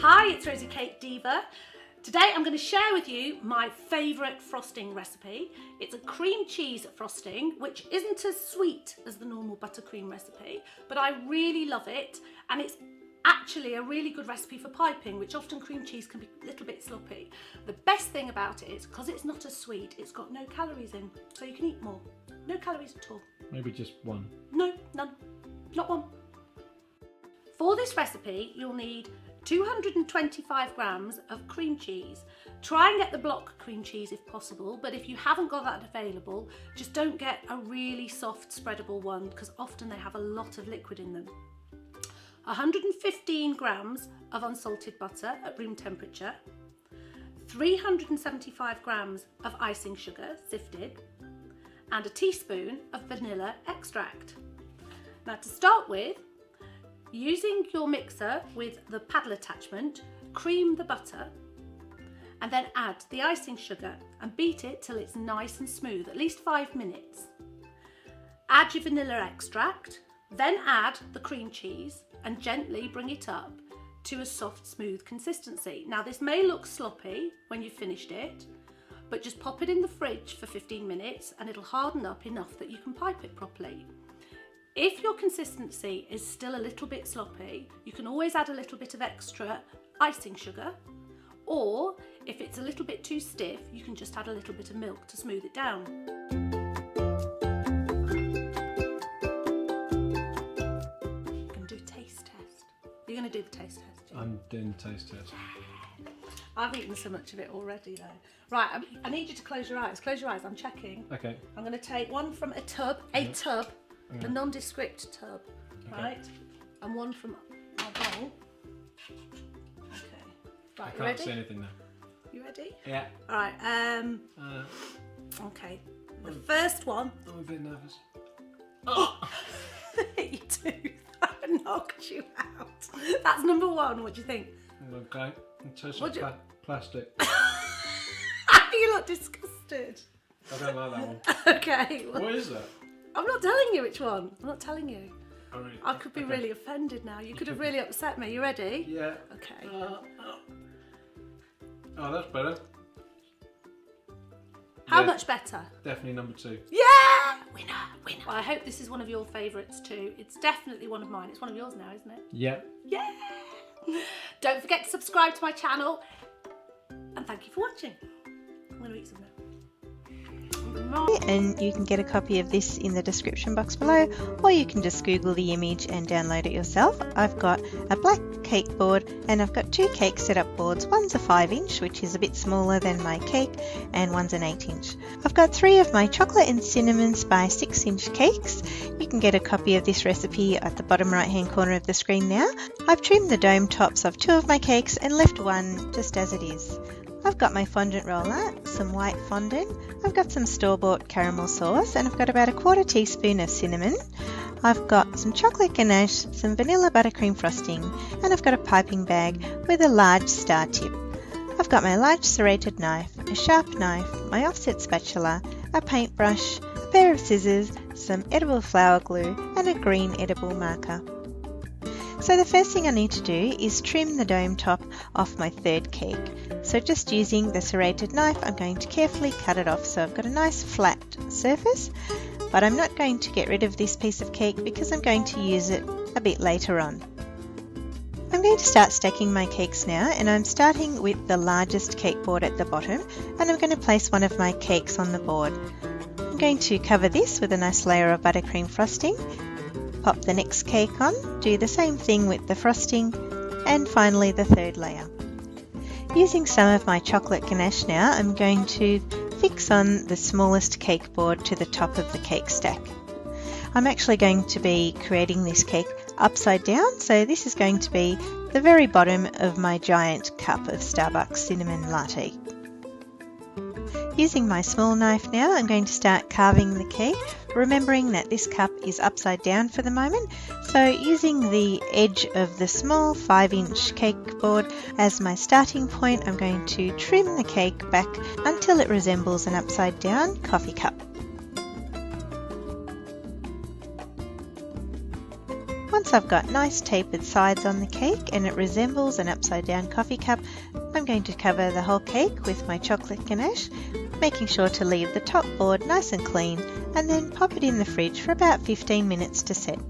Hi, it's Rosie Cake Diva. Today I'm going to share with you my favourite frosting recipe. It's a cream cheese frosting, which isn't as sweet as the normal buttercream recipe, but I really love it, and it's actually a really good recipe for piping, which often cream cheese can be a little bit sloppy. The best thing about it is because it's not as sweet, it's got no calories in, so you can eat more. No calories at all. Maybe just one. No, none. Not one. For this recipe, you'll need 225 grams of cream cheese. Try and get the block cream cheese if possible, but if you haven't got that available, just don't get a really soft spreadable one because often they have a lot of liquid in them. 115 grams of unsalted butter at room temperature, 375 grams of icing sugar sifted, and a teaspoon of vanilla extract. Now to start with, using your mixer with the paddle attachment, cream the butter and then add the icing sugar and beat it till it's nice and smooth, at least 5 minutes. Add your vanilla extract, then add the cream cheese and gently bring it up to a soft, smooth consistency. Now this may look sloppy when you've finished it, but just pop it in the fridge for 15 minutes and it'll harden up enough that you can pipe it properly. If your consistency is still a little bit sloppy, you can always add a little bit of extra icing sugar, or if it's a little bit too stiff, you can just add a little bit of milk to smooth it down. You can do a taste test. You're going to do the taste test. I'm doing the taste test. I've eaten so much of it already though. Right, I need you to close your eyes. Close your eyes, I'm checking. Okay. I'm going to take one from a tub, the nondescript tub, right? And one from our bowl. Okay. Right, I can't see anything now. You ready? Yeah. Alright, okay. The first one. I'm a bit nervous. You do. That knocked you out. That's number one. What do you think? Okay. It tastes like plastic. You look disgusted. I don't like that one. Okay. Well, What is that? I'm not telling you which one. I'm not telling you. Oh, really? I could be really offended now. You could have really upset me. You ready? Yeah. Okay. Oh, that's better. How Yeah, much better? Definitely number 2. Yeah! Winner! Well, I hope this is one of your favourites too. It's definitely one of mine. It's one of yours now, isn't it? Yeah. Yeah! Don't forget to subscribe to my channel. And thank you for watching. I'm going to eat some now. And you can get a copy of this in the description box below, or you can just Google the image and download it yourself. I've got a black cake board and I've got 2 cake setup boards. One's a 5-inch, which is a bit smaller than my cake, and one's an 8-inch. I've got 3 of my chocolate and cinnamon by 6-inch cakes. You can get a copy of this recipe at the bottom right hand corner of the screen now. I've trimmed the dome tops of 2 of my cakes and left one just as it is. I've got my fondant roller, some white fondant, I've got some store-bought caramel sauce, and I've got about a 1/4 teaspoon of cinnamon. I've got some chocolate ganache, some vanilla buttercream frosting, and I've got a piping bag with a large star tip. I've got my large serrated knife, a sharp knife, my offset spatula, a paintbrush, a pair of scissors, some edible flour glue, and a green edible marker. So the first thing I need to do is trim the dome top off my 3rd cake. So just using the serrated knife, I'm going to carefully cut it off so I've got a nice flat surface, but I'm not going to get rid of this piece of cake because I'm going to use it a bit later on. I'm going to start stacking my cakes now, and I'm starting with the largest cake board at the bottom, and I'm going to place one of my cakes on the board. I'm going to cover this with a nice layer of buttercream frosting. Pop the next cake on, do the same thing with the frosting, and finally the 3rd layer. Using some of my chocolate ganache now, I'm going to fix on the smallest cake board to the top of the cake stack. I'm actually going to be creating this cake upside down, so this is going to be the very bottom of my giant cup of Starbucks cinnamon latte. Using my small knife now, I'm going to start carving the cake, remembering that this cup is upside down for the moment, so using the edge of the small 5-inch cake board as my starting point, I'm going to trim the cake back until it resembles an upside down coffee cup. once I've got nice tapered sides on the cake and it resembles an upside down coffee cup, I'm going to cover the whole cake with my chocolate ganache, making sure to leave the top board nice and clean, and then pop it in the fridge for about 15 minutes to set.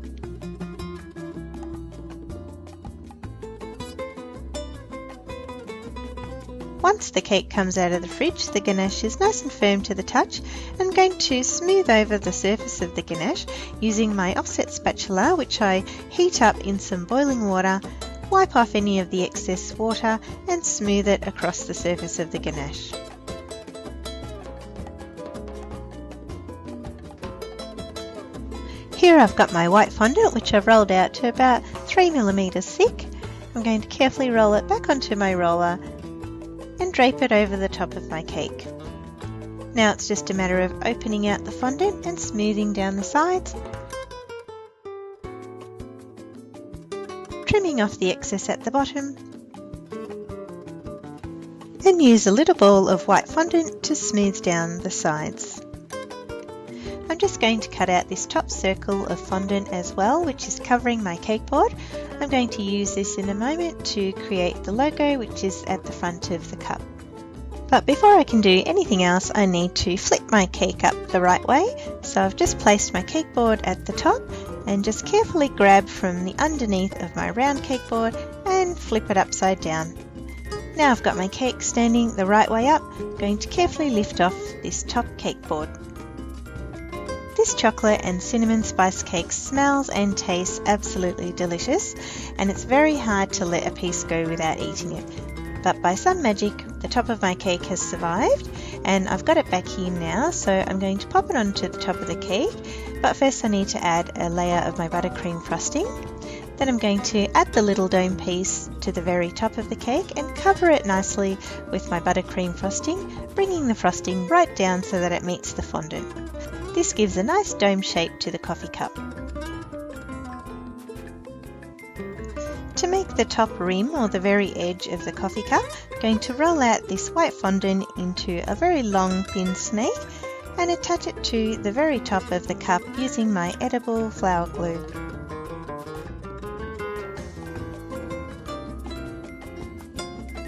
Once the cake comes out of the fridge, the ganache is nice and firm to the touch. I'm going to smooth over the surface of the ganache using my offset spatula, which I heat up in some boiling water, wipe off any of the excess water and smooth it across the surface of the ganache. Here I've got my white fondant, which I've rolled out to about 3mm thick. I'm going to carefully roll it back onto my roller and drape it over the top of my cake. Now it's just a matter of opening out the fondant and smoothing down the sides, trimming off the excess at the bottom, and use a little ball of white fondant to smooth down the sides. I'm just going to cut out this top circle of fondant as well, which is covering my cake board. I'm going to use this in a moment to create the logo, which is at the front of the cup. But before I can do anything else, I need to flip my cake up the right way. So I've just placed my cake board at the top and just carefully grab from the underneath of my round cake board and flip it upside down. Now I've got my cake standing the right way up. I'm going to carefully lift off this top cake board. This chocolate and cinnamon spice cake smells and tastes absolutely delicious, and it's very hard to let a piece go without eating it. But by some magic, the top of my cake has survived, and I've got it back here now, so I'm going to pop it onto the top of the cake. But first I need to add a layer of my buttercream frosting. Then I'm going to add the little dome piece to the very top of the cake and cover it nicely with my buttercream frosting, bringing the frosting right down so that it meets the fondant. This gives a nice dome shape to the coffee cup. To make the top rim or the very edge of the coffee cup, I'm going to roll out this white fondant into a very long thin snake and attach it to the very top of the cup using my edible flour glue.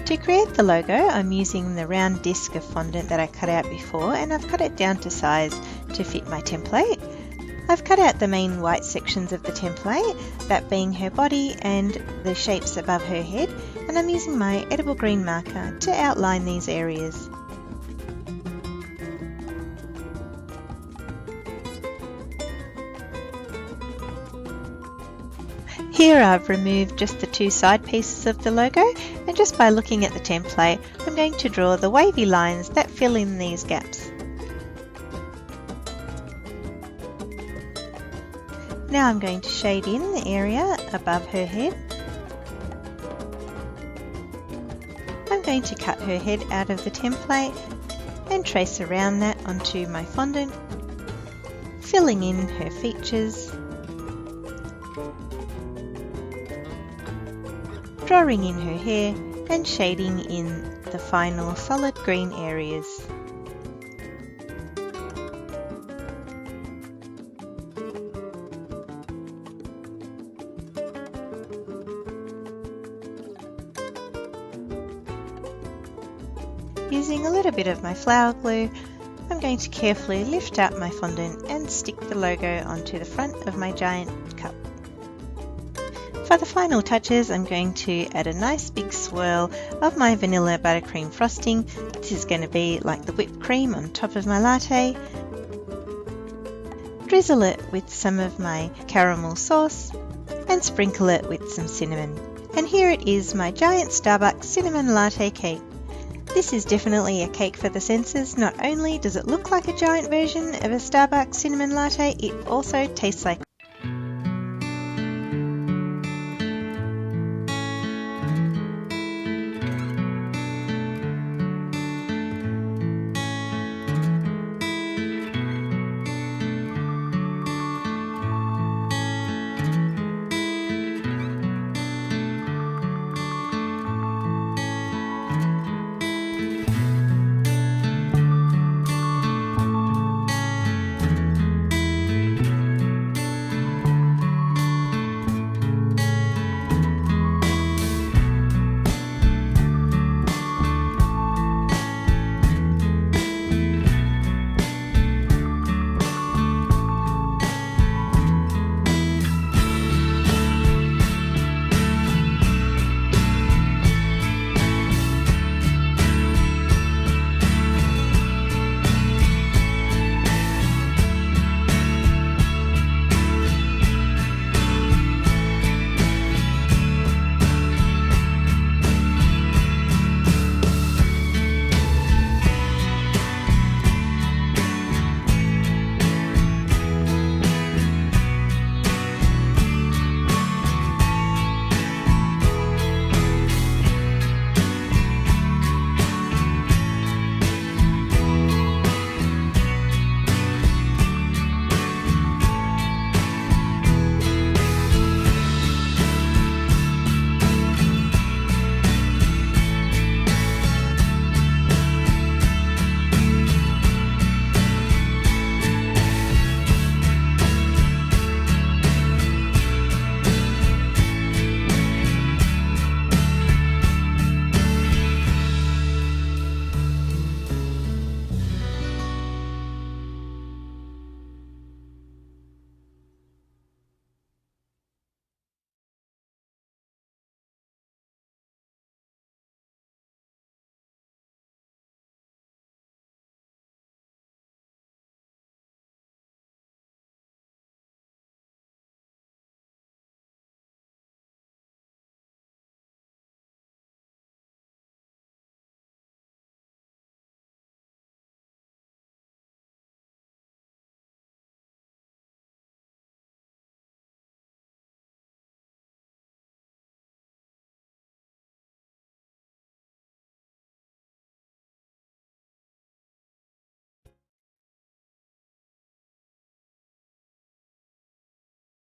To create the logo, I'm using the round disc of fondant that I cut out before, and I've cut it down to size to fit my template. I've cut out the main white sections of the template, that being her body and the shapes above her head, and I'm using my edible green marker to outline these areas. Here I've removed just the two side pieces of the logo, and just by looking at the template, I'm going to draw the wavy lines that fill in these gaps. Now I'm going to shade in the area above her head. I'm going to cut her head out of the template and trace around that onto my fondant, filling in her features, drawing in her hair and shading in the final solid green areas. Using a little bit of my flour glue, I'm going to carefully lift up my fondant and stick the logo onto the front of my giant cup. For the final touches, I'm going to add a nice big swirl of my vanilla buttercream frosting. This is going to be like the whipped cream on top of my latte. Drizzle it with some of my caramel sauce and sprinkle it with some cinnamon. And here it is, my giant Starbucks cinnamon latte cake. This is definitely a cake for the senses. Not only does it look like a giant version of a Starbucks cinnamon latte, it also tastes like